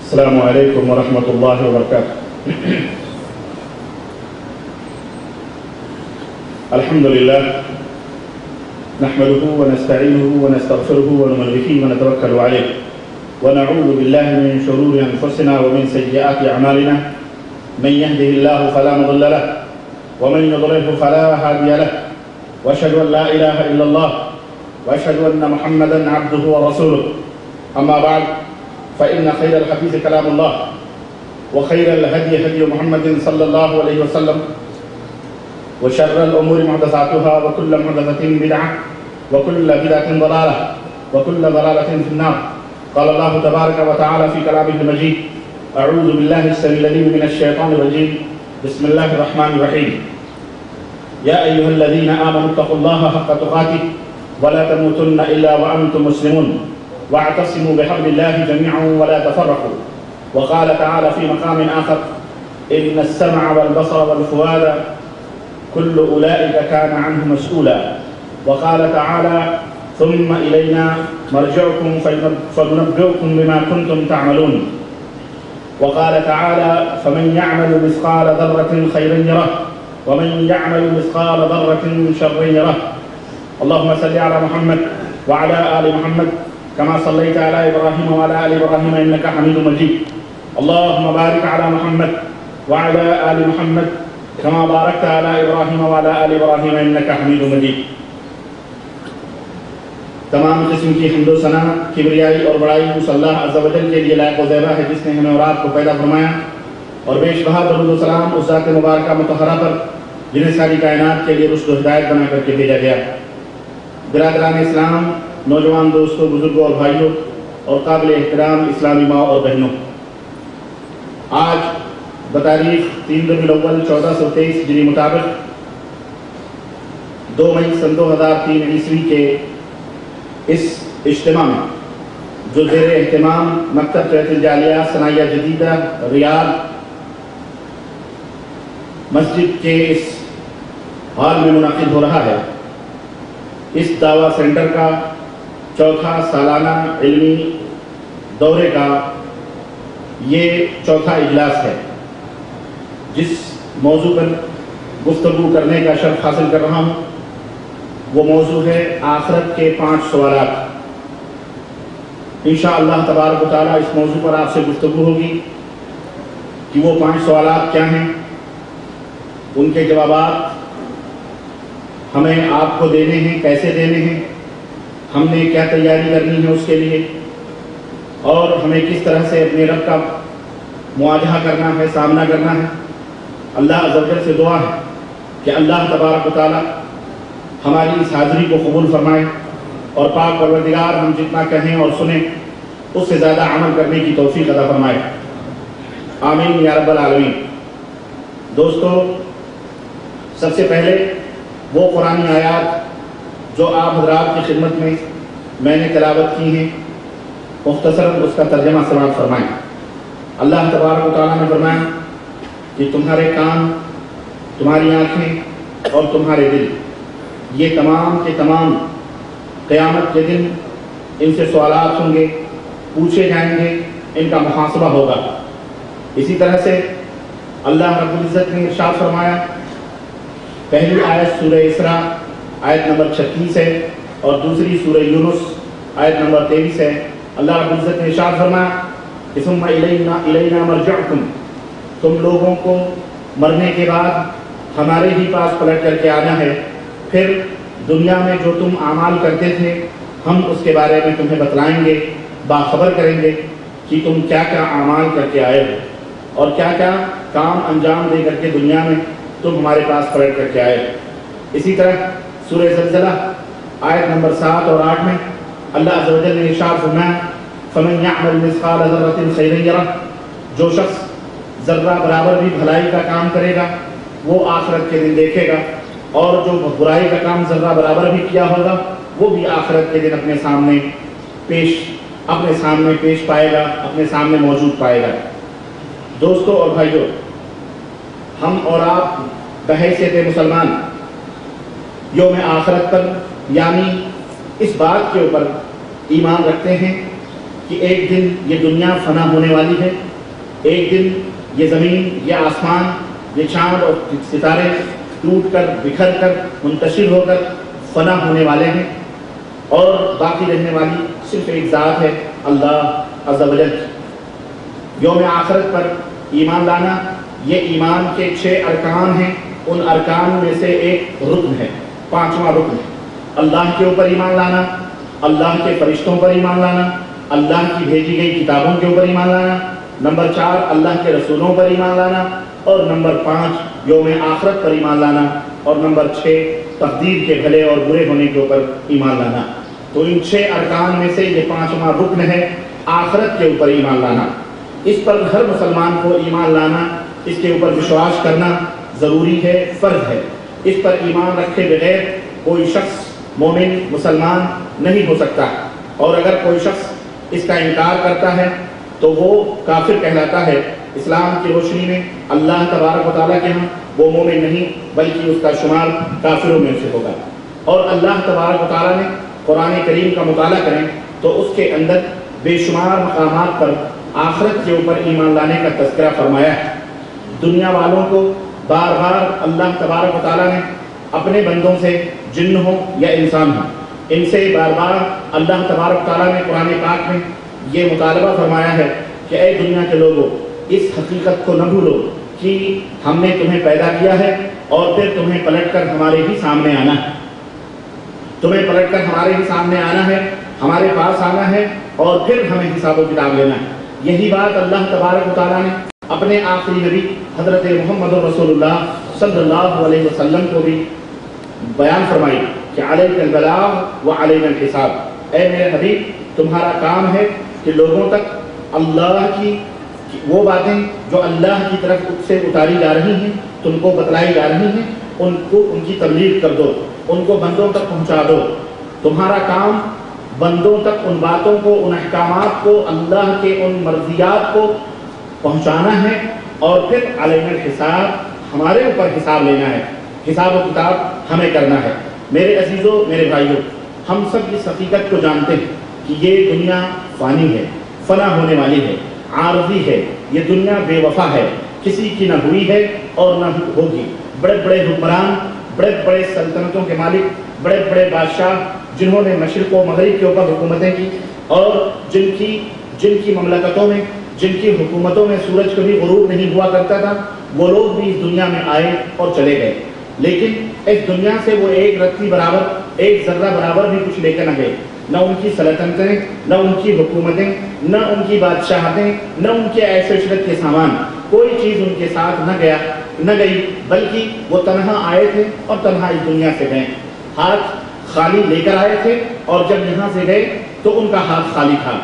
السلام علیکم ورحمۃ اللہ وبرکاتہ۔ الحمد للہ نحمده ونستعینه ونستغفره ونؤمن به ونتوکل علیہ ونعوذ باللہ من شرور انفسنا ومن سیئات اعمالنا من يهده الله فلا مضل له ومن يضلله فلا هادي له واشهد ان لا اله الا الله واشهد ان محمدا عبده ورسوله اما بعد فإن خير الحديث كلام الله وخير الهدي هدي محمد صلى الله عليه وسلم وشر الأمور محدثاتها وكل محدثة بدعة وكل بدعة ضلالة وكل ضلالة في النار. قال الله تبارك وتعالى في كلامه المجيد: أعوذ بالله السميع العليم من الشيطان الرجيم بسم الله الرحمن الرحيم. يا أيها الذين آمنوا اتقوا الله حق تقاته ولا تموتن إلا وأنتم مسلمون واعتصموا بحبل الله جميعا ولا تفرقوا. وقال تعالى في مقام آخر: إن السمع والبصر والفؤاد كل أولئك كان عنه مسؤولا. وقال تعالى: ثم إلينا مرجعكم فننبئكم بما كنتم تعملون. وقال تعالى: فمن يعمل مثقال ذرة خيرا يره ومن يعمل مثقال ذرة شرا يره. اللهم صل على محمد وعلى آل محمد كما صليت على إبراهيم وعلى آل إبراهيم إنك حميد مجيد. اللهم بارك على محمد وعلى آل محمد كما باركت على إبراهيم وعلى آل إبراهيم إنك حميد مجيد. تمام قسم کی حمد و ثنا کبریائی اور بڑائی اس اللہ عز و جل کے لیے لائق و زیبا ہے جس نے ہمیں اور آپ کو پیدا فرمایا، اور بیش بہا درود و سلام اس ذات مبارکہ مطہرہ پر جنہیں ساری کائنات کے لیے رشد و ہدایت بنا کر کے بھیجا گیا۔ برادران اسلام، نوجوان دوستوں، بزرگوں اور بھائیوں اور قابل احترام اسلامی ماں اور بہنوں، آج بتاریخ 3 ربیع الاول 1423 ہجری مطابق 2 مئی سن 2003 عیسوی کے اس اجتماع میں جو زیر اہتمام مکتب تربیت الجالیہ ثانیہ جدیدہ ریاض مسجد کے اس ہال میں منعقد ہو رہا ہے، اس دعویٰ سینٹر کا چوتھا سالانہ علمی دورے کا یہ چوتھا اجلاس ہے۔ جس موضوع پر گفتگو کرنے کا شرف حاصل کر رہا ہوں وہ موضوع ہے آخرت کے 5 سوالات۔ انشاءاللہ تبارک و تعالیٰ اس موضوع پر آپ سے گفتگو ہوگی کہ وہ 5 سوالات کیا ہیں، ان کے جوابات ہمیں آپ کو دینے ہیں، کیسے دینے ہیں، ہم نے کیا تیاری کرنی ہے اس کے لیے، اور ہمیں کس طرح سے اپنے رب کا مواجہہ کرنا ہے، سامنا کرنا ہے۔ اللہ عز و جل سے دعا ہے کہ اللہ تبارک و تعالیٰ ہماری اس حاضری کو قبول فرمائے، اور پاک پروردگار ہم جتنا کہیں اور سنیں اس سے زیادہ عمل کرنے کی توفیق عطا فرمائے، آمین یا رب العالمین۔ دوستو، سب سے پہلے وہ قرآنی آیات جو آپ حضرات کی خدمت میں میں نے تلاوت کی ہیں، مختصراً اس کا ترجمہ سماعت فرمائیں۔ اللہ تبارک و تعالیٰ نے فرمایا کہ تمہارے کان، تمہاری آنکھیں اور تمہارے دل، یہ تمام کے تمام قیامت کے دن ان سے سوالات ہوں گے، پوچھے جائیں گے، ان کا محاسبہ ہوگا۔ اسی طرح سے اللہ رب العزت نے ارشاد فرمایا، پہلی آیت سورہ اسراء آیت نمبر 36 ہے اور دوسری سورہ یونس آیت نمبر 23 ہے۔ اللہ رب العزت نے ارشاد فرمایا کہ ثم الینا مرجعکم، تم لوگوں کو مرنے کے بعد ہمارے ہی پاس پلٹ کر کے آنا ہے، پھر دنیا میں جو تم اعمال کرتے تھے ہم اس کے بارے میں تمہیں بتلائیں گے، باخبر کریں گے کہ تم کیا کیا اعمال کر کے آئے ہو اور کیا کیا کام انجام دے کر کے دنیا میں تم ہمارے پاس پلٹ کر کے آئے ہو۔ اسی طرح سورہ زلزلہ آیت نمبر 7 اور 8 میں اللہ عز و جل نے ارشاد فرمایا، فمن يعمل مثقال ذرة خيرا يره، جو شخص ذرہ برابر بھی بھلائی کا کام کرے گا وہ آخرت کے دن دیکھے گا، اور جو برائی کا کام ذرہ برابر بھی کیا ہوگا وہ بھی آخرت کے دن اپنے سامنے پیش پائے گا، اپنے سامنے موجود پائے گا۔ دوستو اور بھائیو، ہم اور آپ بحیثیت مسلمان یوم آخرت پر یعنی اس بات کے اوپر ایمان رکھتے ہیں کہ ایک دن یہ دنیا فنا ہونے والی ہے، ایک دن یہ زمین، یہ آسمان، یہ چاند اور ستارے ٹوٹ کر، بکھر کر، منتشر ہو کر فنا ہونے والے ہیں، اور باقی رہنے والی صرف ایک ذات ہے، اللہ عز و جل۔ یوم آخرت پر ایمان لانا یہ ایمان کے 6 ارکان ہیں، ان ارکان میں سے ایک رکن ہے، 5واں رکن ہے۔ اللہ کے اوپر ایمان لانا، اللہ کے فرشتوں پر ایمان لانا، اللہ کی بھیجی گئی کتابوں کے اوپر ایمان لانا، نمبر 4 اللہ کے رسولوں پر ایمان لانا، اور نمبر 5 یوم آخرت پر ایمان لانا، اور نمبر 6 تقدیر کے بھلے اور برے ہونے کے اوپر ایمان لانا۔ تو ان 6 ارکان میں سے یہ 5واں رکن ہے، آخرت کے اوپر ایمان لانا۔ اس پر ہر مسلمان کو ایمان لانا، اس کے اوپر وشواس کرنا ضروری ہے، فرض ہے۔ اس پر ایمان رکھے بغیر کوئی شخص مومن مسلمان نہیں ہو سکتا، اور اگر کوئی شخص اس کا انکار کرتا ہے تو وہ کافر کہلاتا ہے۔ اسلام کی روشنی میں اللہ تبارک و تعالیٰ کے ہاں وہ مومن نہیں بلکہ اس کا شمار کافروں میں سے ہوگا۔ اور اللہ تبارک و تعالیٰ نے قرآن کریم کا مطالعہ کریں تو اس کے اندر بے شمار مقامات پر آخرت کے اوپر ایمان لانے کا تذکرہ فرمایا ہے۔ دنیا والوں کو بار بار اللہ تبارک و تعالیٰ نے اپنے بندوں سے، جن ہو یا انسان ہو، ان سے بار بار اللہ تبارک و تعالیٰ نے قرآن پاک میں یہ مطالبہ فرمایا ہے کہ اے دنیا کے لوگوں، اس حقیقت کو نہ بھولو کہ ہم نے تمہیں پیدا کیا ہے اور پھر تمہیں پلٹ کر ہمارے ہی سامنے آنا ہے، تمہیں پلٹ کر ہمارے ہی سامنے آنا ہے، ہمارے پاس آنا ہے، اور پھر ہمیں حساب و کتاب لینا ہے۔ یہی بات اللہ تبارک و تعالیٰ نے اپنے آخری نبی حضرت محمد رسول اللہ صلی اللہ علیہ وسلم کو بھی بیان فرمائی کہ علیک البلاغ و علینا الحساب، اے میرے حبیب تمہارا کام ہے کہ لوگوں تک اللہ کی وہ باتیں جو اللہ کی طرف سے اتاری جا رہی ہیں، تم کو بتلائی جا رہی ہیں، ان کی تبلیغ کر دو، ان کو بندوں تک پہنچا دو۔ تمہارا کام بندوں تک ان باتوں کو، ان احکامات کو، اللہ کے ان مرضیات کو پہنچانا ہے، اور پھر علینا الحساب، ہمارے اوپر حساب لینا ہے، حساب و کتاب ہمیں کرنا ہے۔ میرے عزیزوں، میرے بھائیوں، ہم سب اس حقیقت کو جانتے ہیں کہ یہ دنیا فانی ہے، فنا ہونے والی ہے، عارضی ہے، یہ دنیا بے وفا ہے، کسی کی نہ ہوئی ہے اور نہ ہوگی۔ بڑے بڑے حکمران، بڑے بڑے سلطنتوں کے مالک، بڑے بڑے بادشاہ جنہوں نے مشرق و مغرب کے اوپر حکومتیں کی، اور جن کی مملکتوں میں، جن کی حکومتوں میں سورج کبھی غروب نہیں ہوا کرتا تھا، وہ لوگ بھی اس دنیا میں آئے اور چلے گئے، لیکن اس دنیا سے وہ ایک رتی برابر، ایک ذرہ برابر بھی کچھ لے کر نہ گئے۔ نہ ان کی سلطنتیں، نہ ان کی حکومتیں، نہ ان کی بادشاہتیں، نہ ان کے عیش و عشرت کے سامان، کوئی چیز ان کے ساتھ نہ گئی، بلکہ وہ تنہا آئے تھے اور تنہا اس دنیا سے گئے۔ ہاتھ خالی لے کر آئے تھے، اور جب یہاں سے گئے تو ان کا ہاتھ خالی تھا۔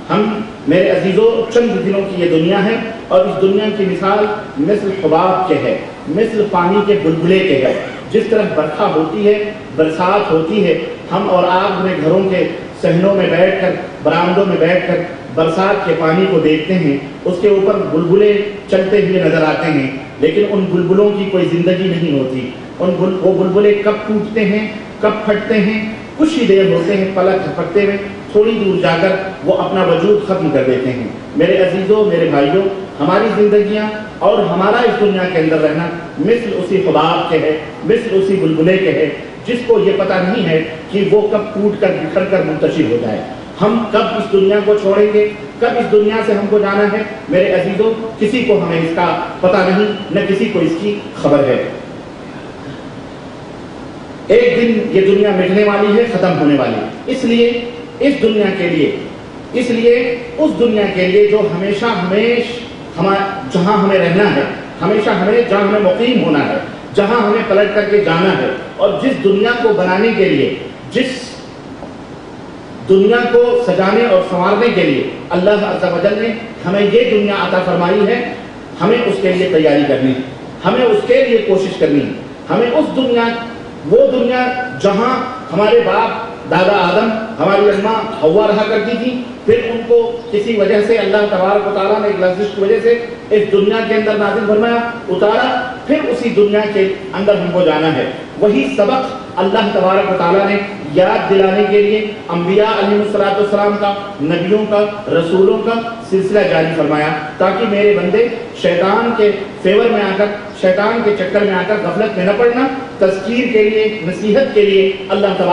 ہم میرے عزیزوں چند دنوں کی یہ دنیا ہے، اور اس دنیا کی مثال مثل حباب کے ہے، مثل پانی کے بلبلے کے ہے۔ جس طرح برکھا ہوتی ہے، برسات ہوتی ہے، ہم اور آپ اپنے گھروں کے صحنوں میں بیٹھ کر، برآمدوں میں بیٹھ کر برسات کے پانی کو دیکھتے ہیں، اس کے اوپر بلبلے چلتے ہوئے نظر آتے ہیں، لیکن ان بلبلوں کی کوئی زندگی نہیں ہوتی۔ وہ بلبلے کب ٹوٹتے ہیں، کب پھٹتے ہیں، کچھ ہی دیر ہوتے ہیں، پلک جھپکتے ہوئے تھوڑی دور جا کر وہ اپنا وجود ختم کر دیتے ہیں۔ میرے عزیزوں، میرے بھائیوں، ہماری زندگیاں اور ہمارا اس دنیا کے اندر رہنا مثل اسی حباب کے ہے، مثل اسی بلبلے کے ہے، جس کو یہ پتہ نہیں ہے کہ وہ کب ٹوٹ کر بکھر کر منتشر ہو جائے۔ ہم کب اس دنیا کو چھوڑیں گے، کب اس دنیا سے ہم کو جانا ہے، میرے عزیزوں کسی کو ہمیں اس کا پتہ نہیں، نہ کسی کو اس کی خبر ہے۔ ایک دن یہ دنیا مٹنے والی ہے، ختم ہونے والی ہے۔ اس لیے اس دنیا کے لیے، اس لیے اس دنیا کے لیے جو ہمیشہ جہاں ہمیں رہنا ہے، ہمیشہ جہاں ہمیں مقیم ہونا ہے، جہاں ہمیں پلٹ کر کے جانا ہے، اور جس دنیا کو بنانے کے لیے، جس دنیا کو سجانے اور سنوارنے کے لیے اللہ عز و جل نے ہمیں یہ دنیا عطا فرمائی ہے، ہمیں اس کے لیے تیاری کرنی ہے، ہمیں اس کے لیے کوشش کرنی ہے۔ ہمیں اس دنیا، وہ دنیا جہاں ہمارے باپ دادا آدم، ہماری اماں حوا رہا کرتی تھی، پھر ان کو کسی وجہ سے اللہ تبارک و تعالیٰ نے ایک لفظ کی وجہ سے اس دنیا کے اندر نازل فرمایا، اتارا، پھر اسی دنیا کے اندر ہم کو جانا ہے۔ وہی سبق اللہ تبارک و تعالیٰ نے یاد دلانے کے لیے انبیاء علیہ السلام کا، نبیوں کا، رسولوں کا سلسلہ جاری فرمایا، تاکہ میرے بندے شیطان کے فیور میں آ کر، شیطان کے چکر میں آ کر غفلت میں نہ پڑنا، تذکیر کے لیے، نصیحت کے لیے اللہ تبارک